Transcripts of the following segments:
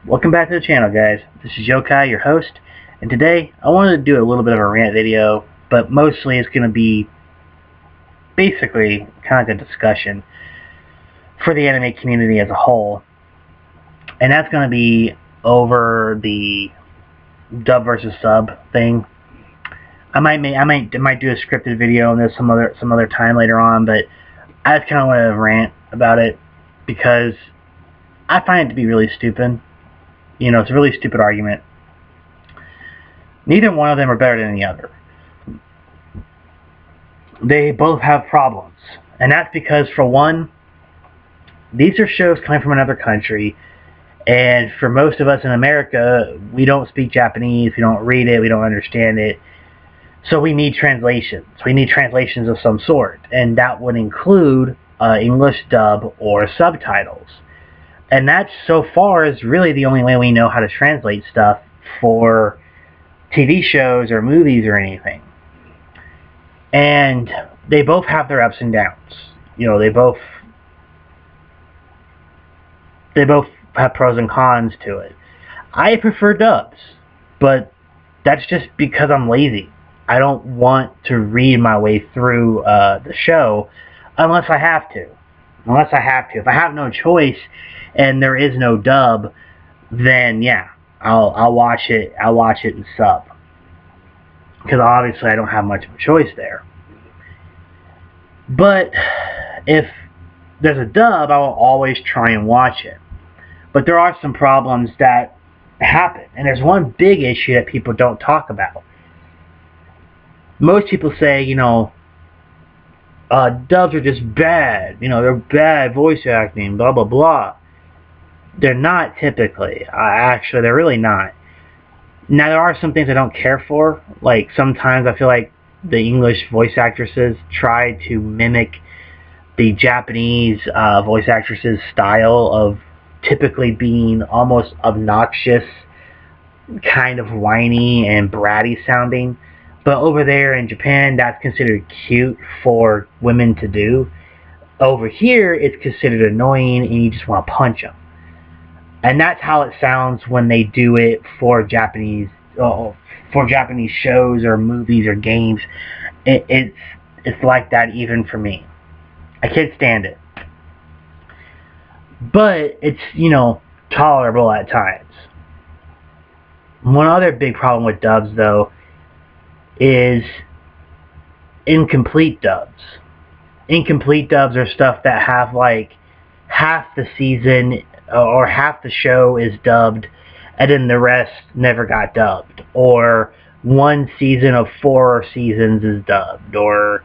Welcome back to the channel, guys. This is Yokai, your host, and today I wanted to do a little bit of a rant video, but mostly it's going to be basically kind of a discussion for the anime community as a whole, and that's going to be over the dub versus sub thing. I might do a scripted video on this some other time later on, but I just kind of want to rant about it because I find it to be really stupid. You know, it's a really stupid argument. Neither one of them are better than the other. They both have problems. And that's because, for one, these are shows coming from another country. And for most of us in America, we don't speak Japanese, we don't read it, we don't understand it. So we need translations. We need translations of some sort. And that would include English dub or subtitles. And that, so far, is really the only way we know how to translate stuff for TV shows or movies or anything. And they both have their ups and downs. You know, they both have pros and cons to it. I prefer dubs, but that's just because I'm lazy. I don't want to read my way through the show unless I have to. If I have no choice and there is no dub, then yeah, I'll watch it. I'll watch it in sub, because obviously I don't have much of a choice there. But if there's a dub, I will always try and watch it. But there are some problems that happen, and there's one big issue that people don't talk about. Most people say, you know, dubs are just bad. You know, they're bad voice acting, blah, blah, blah. They're not typically. Actually, they're really not. Now, there are some things I don't care for. Like, sometimes I feel like the English voice actresses try to mimic the Japanese voice actresses' style of typically being almost obnoxious, kind of whiny and bratty sounding. But over there in Japan, that's considered cute for women to do. Over here, it's considered annoying and you just want to punch them. And that's how it sounds when they do it for Japanese shows or movies or games. It's like that even for me. I can't stand it. But it's, you know, tolerable at times. One other big problem with dubs, though, is incomplete dubs. Incomplete dubs are stuff that have like half the season or half the show is dubbed and then the rest never got dubbed, or one season of 4 seasons is dubbed, or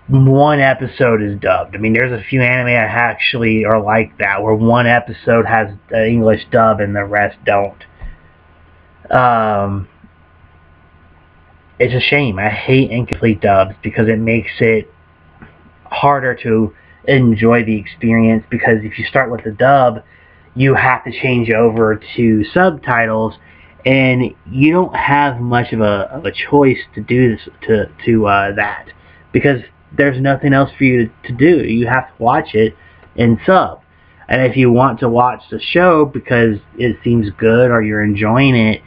one episode is dubbed. I mean, there's a few anime that actually are like that, where one episode has the English dub and the rest don't. It's a shame. I hate incomplete dubs because it makes it harder to enjoy the experience, because if you start with the dub, you have to change over to subtitles, and you don't have much of a choice to do this that, because there's nothing else for you to do. You have to watch it in sub. And if you want to watch the show because it seems good or you're enjoying it,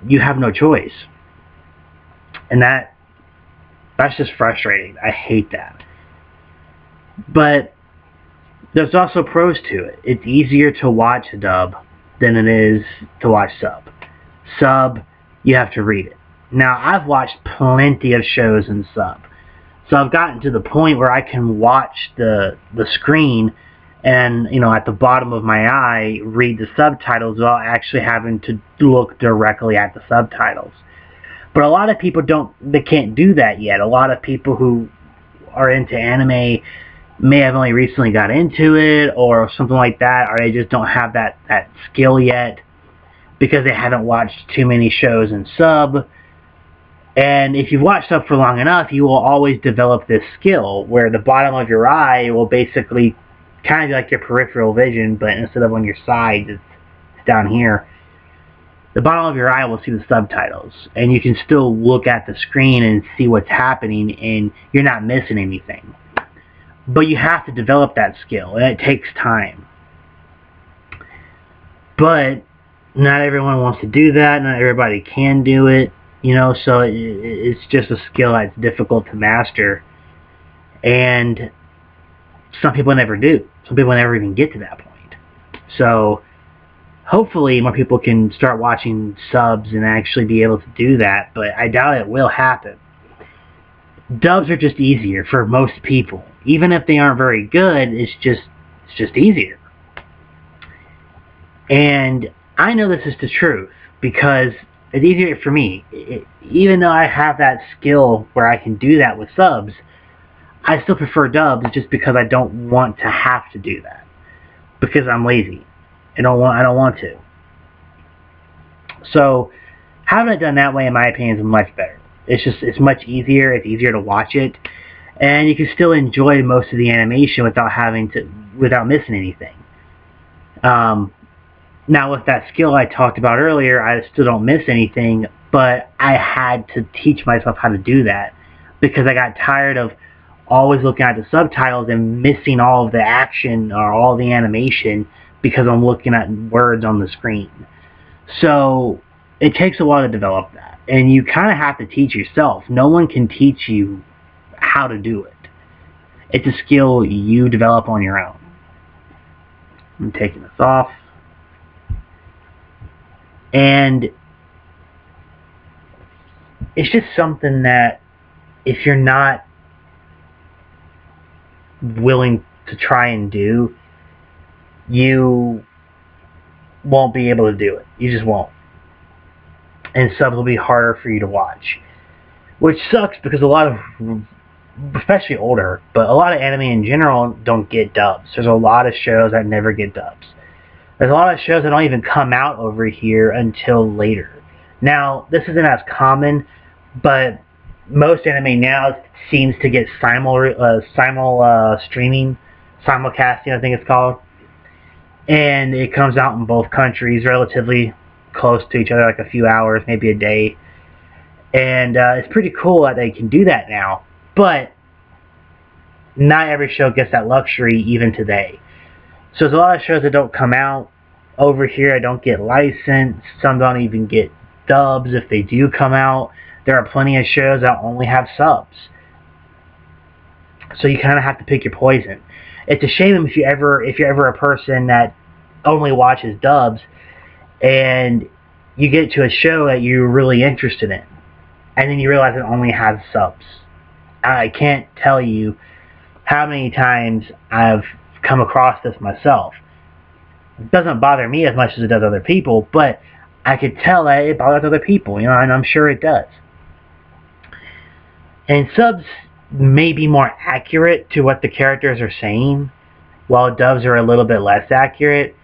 you have no choice. And that's just frustrating. I hate that. But there's also pros to it. It's easier to watch dub than it is to watch sub. Sub, you have to read it. Now, I've watched plenty of shows in sub. So I've gotten to the point where I can watch the screen and, you know, at the bottom of my eye, read the subtitles without actually having to look directly at the subtitles. But a lot of people they can't do that yet. A lot of people who are into anime may have only recently got into it or something like that, or they just don't have that skill yet because they haven't watched too many shows in sub. And if you've watched sub for long enough, you will always develop this skill where the bottom of your eye will basically kind of be like your peripheral vision, but instead of on your side, it's down here. The bottom of your eye will see the subtitles, and you can still look at the screen and see what's happening, and you're not missing anything. But you have to develop that skill, and it takes time. But not everyone wants to do that. Not everybody can do it. You know, so it's just a skill that's difficult to master. And some people never do. Some people never even get to that point. So hopefully more people can start watching subs and actually be able to do that, but I doubt it will happen. Dubs are just easier for most people. Even if they aren't very good, it's just easier. And I know this is the truth because it's easier for me. Even though I have that skill where I can do that with subs, I still prefer dubs just because I don't want to have to do that. Because I'm lazy. I don't want to. So having it done that way, in my opinion, is much better. It's much easier. It's easier to watch it, and you can still enjoy most of the animation without missing anything. Now with that skill I talked about earlier, I still don't miss anything, but I had to teach myself how to do that because I got tired of always looking at the subtitles and missing all of the action or all the animation because I'm looking at words on the screen. So it takes a while to develop that. And you kind of have to teach yourself. No one can teach you how to do it. It's a skill you develop on your own. I'm taking this off. And it's just something that if you're not willing to try and do, you won't be able to do it. You just won't. And subs will be harder for you to watch. Which sucks because a lot of, especially older, but a lot of anime in general don't get dubs. There's a lot of shows that never get dubs. There's a lot of shows that don't even come out over here until later. Now, this isn't as common, but most anime now seems to get streaming, simulcasting I think it's called. And it comes out in both countries relatively close to each other, like a few hours, maybe a day. And it's pretty cool that they can do that now. But not every show gets that luxury even today. So there's a lot of shows that don't come out over here. I don't get licensed. Some don't even get dubs if they do come out. There are plenty of shows that only have subs. So you kind of have to pick your poison. It's a shame if you're ever a person that only watches dubs and you get to a show that you're really interested in and then you realize it only has subs. I can't tell you how many times I've come across this myself. It doesn't bother me as much as it does other people, but I could tell that it bothers other people, you know, and I'm sure it does. And subs may be more accurate to what the characters are saying, while dubs are a little bit less accurate.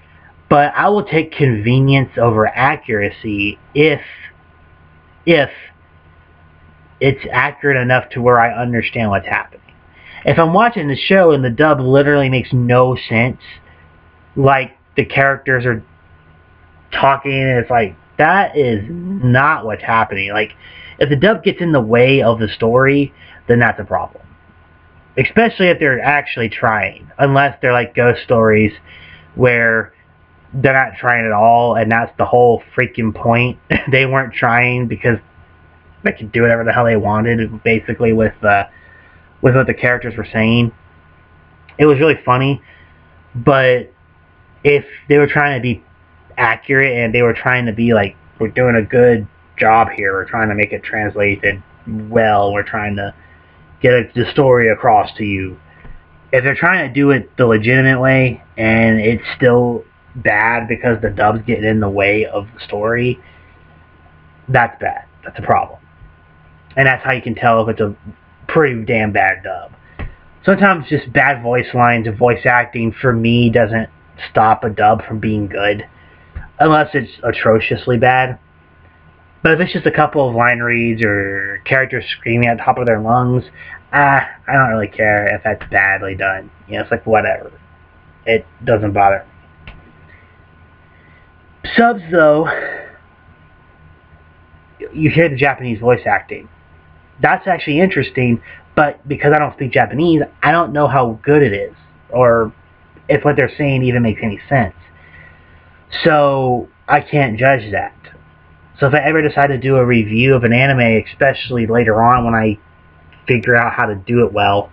But I will take convenience over accuracy if it's accurate enough to where I understand what's happening. If I'm watching the show and the dub literally makes no sense, like the characters are talking and it's like, that is not what's happening. Like, if the dub gets in the way of the story, then that's a problem. Especially if they're actually trying. Unless they're like ghost stories where they're not trying at all, and that's the whole freaking point. They weren't trying because they could do whatever the hell they wanted, basically, with what the characters were saying. It was really funny, but if they were trying to be accurate and they were trying to be like, we're doing a good job here, we're trying to make it translated well, we're trying to get the story across to you. If they're trying to do it the legitimate way and it's still bad because the dub's getting in the way of the story, that's bad. That's a problem. And that's how you can tell if it's a pretty damn bad dub. Sometimes just bad voice lines and voice acting for me doesn't stop a dub from being good, unless it's atrociously bad. But if it's just a couple of line reads or characters screaming at the top of their lungs, I don't really care if that's badly done. You know, it's like, whatever. It doesn't bother me. Subs, though, you hear the Japanese voice acting. That's actually interesting, but because I don't speak Japanese, I don't know how good it is, or if what they're saying even makes any sense. So I can't judge that. So if I ever decide to do a review of an anime, especially later on when I figure out how to do it well,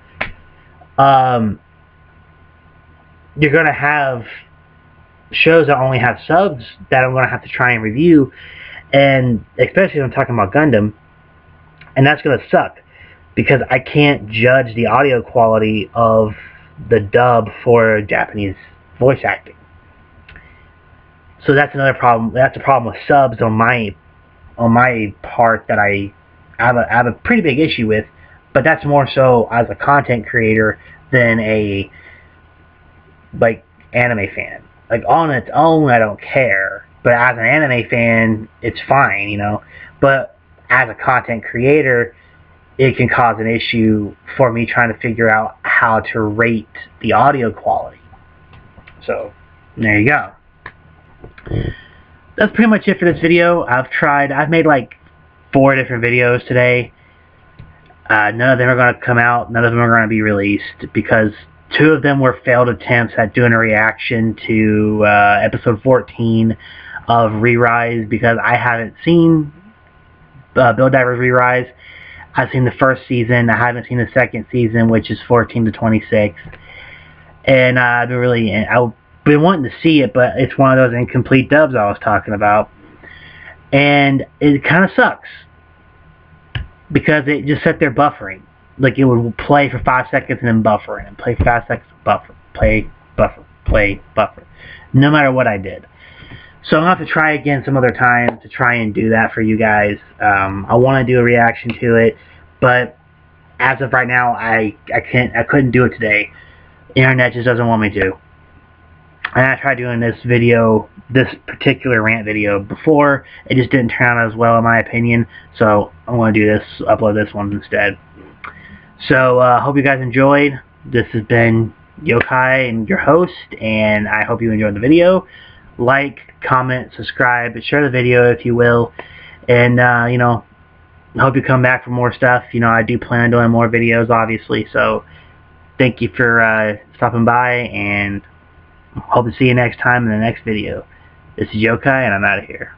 you're going to have shows that only have subs that I'm going to have to try and review, and especially when I'm talking about Gundam, and that's going to suck because I can't judge the audio quality of the dub for Japanese voice acting. So that's another problem. That's a problem with subs on my part that I have a pretty big issue with, but that's more so as a content creator than a anime fan. Like on its own, I don't care, but as an anime fan, it's fine, you know. But as a content creator, it can cause an issue for me trying to figure out how to rate the audio quality. So there you go. That's pretty much it for this video. I've made like 4 different videos today. None of them are going to come out. None of them are going to be released because 2 of them were failed attempts at doing a reaction to episode 14 of Re-Rise, because I haven't seen Build Divers Re-Rise. I've seen the first season. I haven't seen the second season, which is 14 to 26. And I've been wanting to see it, but it's one of those incomplete dubs I was talking about. And it kind of sucks because it just sat there buffering. Like it would play for 5 seconds and then buffer, and play for 5 seconds, buffer, play, buffer, play, buffer. No matter what I did. So I'm going to have to try again some other time to try and do that for you guys. I want to do a reaction to it, but as of right now, I couldn't do it today. The internet just doesn't want me to. And I tried doing this particular rant video before. It just didn't turn out as well in my opinion. So I'm going to do this, upload this one instead. So hope you guys enjoyed. This has been Yokai and your host, and I hope you enjoyed the video. Like, comment, subscribe, share the video if you will, and you know, I hope you come back for more stuff. You know, I do plan on doing more videos, obviously. So thank you for stopping by, and hope to see you next time in the next video. This is Yokai, and I'm out of here.